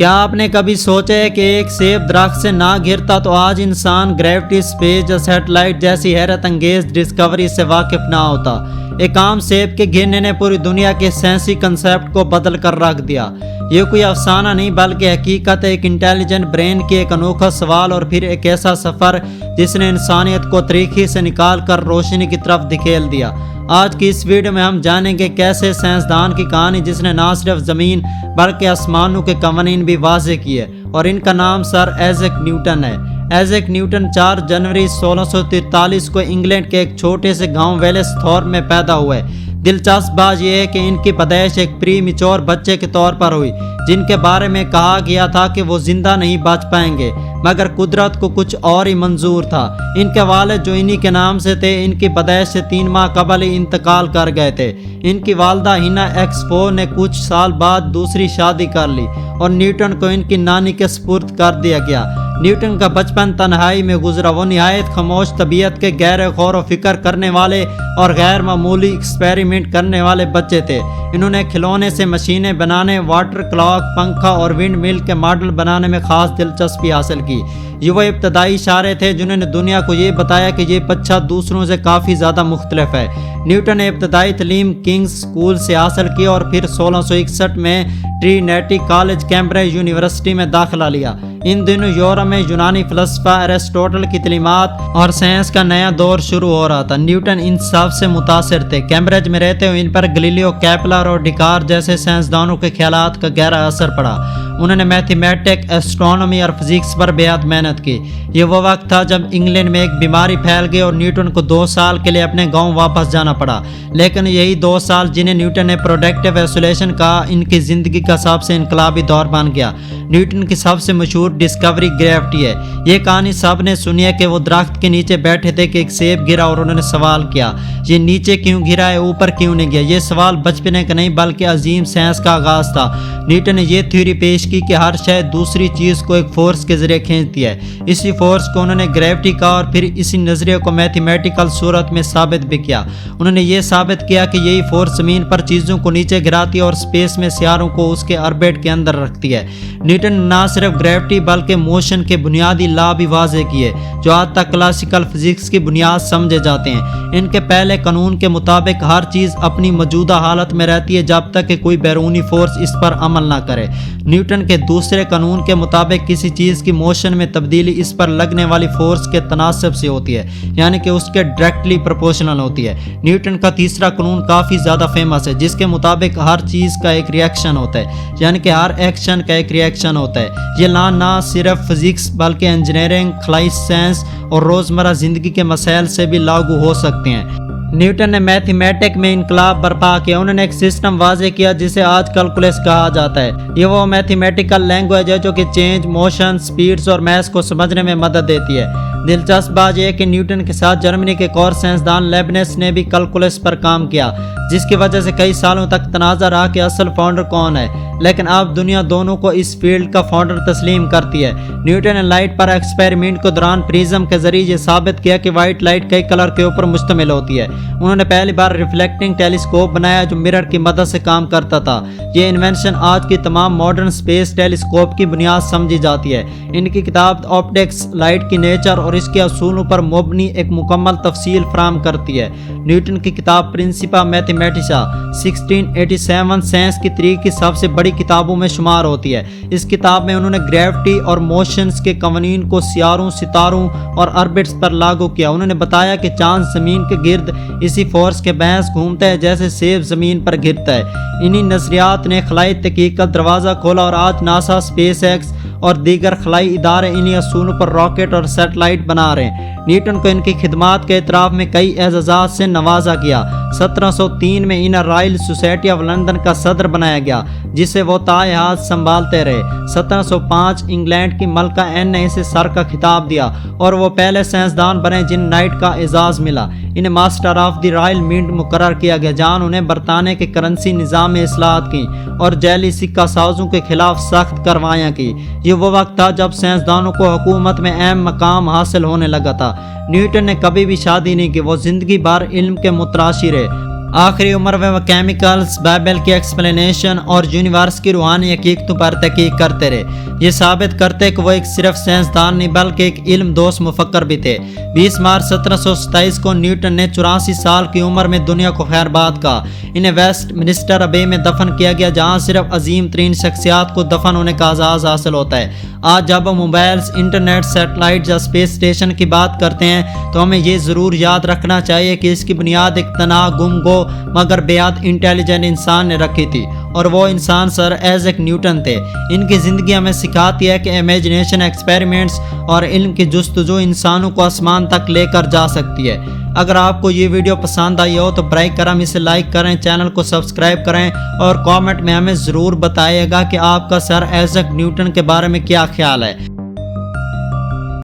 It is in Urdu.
کیا آپ نے کبھی سوچا ہے کہ ایک سیب درخت سے نہ گرتا تو آج انسان گریوٹی، اسپیس یا سیٹلائٹ جیسی حیرت انگیز ڈسکوری سے واقف نہ ہوتا۔ ایک عام سیب کے گرنے نے پوری دنیا کے سائنسی کنسیپٹ کو بدل کر رکھ دیا۔ یہ کوئی افسانہ نہیں بلکہ حقیقت ہے، ایک انٹیلیجنٹ برین کی ایک انوکھا سوال اور پھر ایک ایسا سفر جس نے انسانیت کو تاریکی سے نکال کر روشنی کی طرف دھکیل دیا۔ آج کی اس ویڈیو میں ہم جانیں گے کیسے سائنسدان کی کہانی جس نے نہ صرف زمین بلکہ آسمانوں کے قوانین بھی واضح کیے، اور ان کا نام سر ایزیک نیوٹن ہے۔ ایزیک نیوٹن 4 جنوری 1643 کو انگلینڈ کے ایک چھوٹے سے گاؤں ویلسٹھورپ میں پیدا ہوئے۔ دلچسپ بات یہ ہے کہ ان کی پیدائش ایک پری میچور بچے کے طور پر ہوئی، جن کے بارے میں کہا گیا تھا کہ وہ زندہ نہیں بچ پائیں گے، مگر قدرت کو کچھ اور ہی منظور تھا۔ ان کے والد جو انہی کے نام سے تھے، ان کی پیدائش سے 3 ماہ قبل ہی انتقال کر گئے تھے۔ ان کی والدہ ہینا ایکسفو نے کچھ سال بعد دوسری شادی کر لی اور نیوٹن کو ان کی نانی کے سپرد کر دیا گیا۔ نیوٹن کا بچپن تنہائی میں گزرا۔ وہ نہایت خاموش طبیعت کے، گہرے غور و فکر کرنے والے اور غیر معمولی ایکسپیریمنٹ کرنے والے بچے تھے۔ انہوں نے کھلونے سے مشینیں بنانے، واٹر کلاک، پنکھا اور ونڈ مل کے ماڈل بنانے میں خاص دلچسپی حاصل کی۔ یہ وہ ابتدائی اشارے تھے جنہوں نے دنیا کو یہ بتایا کہ یہ بچہ دوسروں سے کافی زیادہ مختلف ہے۔ نیوٹن نے ابتدائی تعلیم کنگز اسکول سے حاصل کی اور پھر 1661 میں ٹرینیٹی کالج کیمبرج یونیورسٹی میں داخلہ لیا۔ ان دنوں یورپ میں یونانی فلسفہ ایرسٹوٹل کی تعلیمات اور سائنس کا نیا دور شروع ہو رہا تھا۔ نیوٹن ان سب سے متاثر تھے۔ کیمبرج میں رہتے ہوئے ان پر گلیلیو، کیپلر اور ڈیکارت جیسے سائنسدانوں کے خیالات کا گہرا اثر پڑا۔ انہوں نے میتھمیٹکس، ایسٹرونومی اور فزکس پر بےحد محنت کی۔ یہ وہ وقت تھا جب انگلینڈ میں ایک بیماری پھیل گئی اور نیوٹن کو 2 سال کے لیے اپنے گاؤں واپس جانا پڑا۔ لیکن یہی 2 سال جنہیں نیوٹن نے پروڈکٹیو ایسولیشن کہا، ان کی زندگی کا سب سے انقلابی دور بن گیا۔ نیوٹن کی سب سے مشہور ڈسکوری گریوٹی ہے۔ یہ کہانی سب نے سنی ہے کہ وہ درخت کے نیچے بیٹھے تھے کہ ایک سیب گرا اور انہوں نے سوال کیا، یہ نیچے کیوں گرا ہے، اوپر کیوں نہیں گیا؟ یہ سوال بچپنے کا نہیں بلکہ عظیم سائنس کا آغاز تھا۔ نیوٹن نے یہ تھیوری پیش کی کہ ہر شے دوسری چیز کو ایک فورس کے ذریعے کھینچتی ہے۔ اسی فورس کو انہوں نے گریوٹی کہا اور پھر اسی نظریے کو میتھمیٹیکل صورت میں ثابت بھی کیا۔ انہوں نے یہ ثابت کیا کہ یہی فورس زمین پر چیزوں کو نیچے گراتی ہے اور اسپیس میں سیاروں کو اس کے آربٹ کے اندر رکھتی ہے۔ نیوٹن نے نہ صرف گریوٹی بلکہ موشن کے بنیادی لا بھی واضح کیے، جو آج تک کلاسیکل فزکس کی بنیاد سمجھے جاتے ہیں۔ ان کے پہلے قانون کے مطابق ہر چیز اپنی موجودہ حالت میں رہتی ہے جب تک کہ کوئی بیرونی فورس اس پر عمل نہ کرے۔ نیوٹن کے دوسرے قانون کے مطابق کسی چیز کی موشن میں تبدیلی اس پر لگنے والی فورس کے تناسب سے ہوتی ہے، یعنی کہ اس کے ڈائریکٹلی پروپورشنل ہوتی ہے۔ نیوٹن کا تیسرا قانون کافی زیادہ فیمس ہے، جس کے مطابق ہر چیز کا ایک ری ایکشن ہوتا ہے، یعنی کہ ہر ایکشن کا ایک ری ایکشن ہوتا ہے۔ یہ لا نہ صرف فزکس بلکہ انجینئرنگ، خلائی سائنس اور روزمرہ زندگی کے مسائل سے بھی لاگو ہو سکتے ہیں۔ نیوٹن نے میتھمیٹک میں انقلاب برپا کیا۔ انہوں نے ایک سسٹم واضح کیا جسے آج کیلکولس کہا جاتا ہے۔ یہ وہ میتھمیٹیکل لینگویج ہے جو کہ چینج، موشن، سپیڈز اور میتھس کو سمجھنے میں مدد دیتی ہے۔ دلچسپ بات یہ ہے کہ نیوٹن کے ساتھ جرمنی کے ایک اور سائنسدان لیبنس نے بھی کیلکولس پر کام کیا، جس کی وجہ سے کئی سالوں تک تنازع رہا کہ اصل فاؤنڈر کون ہے، لیکن اب دنیا دونوں کو اس فیلڈ کا فاؤنڈر تسلیم کرتی ہے۔ نیوٹن نے لائٹ پر ایکسپیریمنٹ کے دوران پریزم کے ذریعے یہ ثابت کیا کہ وائٹ لائٹ کئی کلر کے اوپر مشتمل ہوتی ہے۔ انہوں نے پہلی بار ریفلیکٹنگ ٹیلیسکوپ بنایا جو مرر کی مدد سے کام کرتا تھا۔ یہ انوینشن آج کی تمام ماڈرن اسپیس ٹیلیسکوپ کی بنیاد سمجھی جاتی ہے۔ ان کی کتاب آپٹکس لائٹ کی نیچر اور اس کے اصولوں پر مبنی ایک مکمل تفصیل فراہم کرتی ہے۔ نیوٹن کی کتاب پرنسپا میتھمیٹیکا 1687 سائنس کی تاریخ کی سب سے بڑی کتابوں میں شمار ہوتی ہے۔ اس کتاب میں انہوں نے گریوٹی اور موشنز کے قوانین کو سیاروں، ستاروں اور آربٹس پر لاگو کیا۔ انہوں نے بتایا کہ چاند زمین کے گرد اسی فورس کے بحث گھومتا ہے جیسے سیب زمین پر گرتا ہے۔ انہی نظریات نے خلائی تحقیق کا دروازہ کھولا اور آج ناسا، اسپیس ایکس اور دیگر خلائی ادارے انہی اصولوں پر راکٹ اور سیٹلائٹ بنا رہے ہیں۔ نیوٹن کو ان کی خدمات کے اعتراف میں کئی اعزازات سے نوازا گیا۔ 1703 میں انہیں رائل سوسائٹی آف لندن کا صدر بنایا گیا، جسے وہ تا حیات سنبھالتے رہے۔ 1705 انگلینڈ کی ملکہ این نے اسے سر کا خطاب دیا اور وہ پہلے سائنسدان بنے جن نائٹ کا اعزاز ملا۔ انہیں master of the Royal minute مقرر کیا گیا، جہاں انہیں برطانیہ کے کرنسی نظام میں اصلاحات کی اور جعلی سکہ سازوں کے خلاف سخت کارروائیاں کی۔ یہ وہ وقت تھا جب سائنسدانوں کو حکومت میں اہم مقام حاصل ہونے لگا تھا۔ نیوٹن نے کبھی بھی شادی نہیں کی، وہ زندگی بھر علم کے متراشی رہے۔ آخری عمر میں وہ کیمیکلز، بائبل کی ایکسپلینیشن اور یونیورس کی روحانی حقیقتوں پر تحقیق کرتے رہے، یہ ثابت کرتے کہ وہ ایک صرف سائنسدان نہیں بلکہ ایک علم دوست مفکر بھی تھے۔ 20 مارچ 1727 کو نیوٹن نے 84 سال کی عمر میں دنیا کو خیر باد کہا۔ انہیں ویسٹ منسٹر ابے میں دفن کیا گیا، جہاں صرف عظیم ترین شخصیات کو دفن ہونے کا اعزاز حاصل ہوتا ہے۔ آج جب ہم موبائلز، انٹرنیٹ، سیٹلائٹ یا اسپیس اسٹیشن کی بات کرتے ہیں تو ہمیں یہ ضرور یاد رکھنا چاہیے کہ اس کی بنیاد ایک تنہا، گم گو مگر بیعد انٹیلیجنٹ انسان نے رکھی تھی، اور وہ انسان سر ایزیک نیوٹن تھے۔ ان کی زندگی ہمیں سکھاتی ہے کہ امیجنیشن، ایکسپیریمنٹس اور علم کی جستجو انسانوں کو آسمان تک لے کر جا سکتی ہے۔ اگر آپ کو یہ ویڈیو پسند آئی ہو تو برائے کرم اسے لائک کریں، چینل کو سبسکرائب کریں اور کامنٹ میں ہمیں ضرور بتائیے گا کہ آپ کا سر ایزیک نیوٹن کے بارے میں کیا خیال ہے۔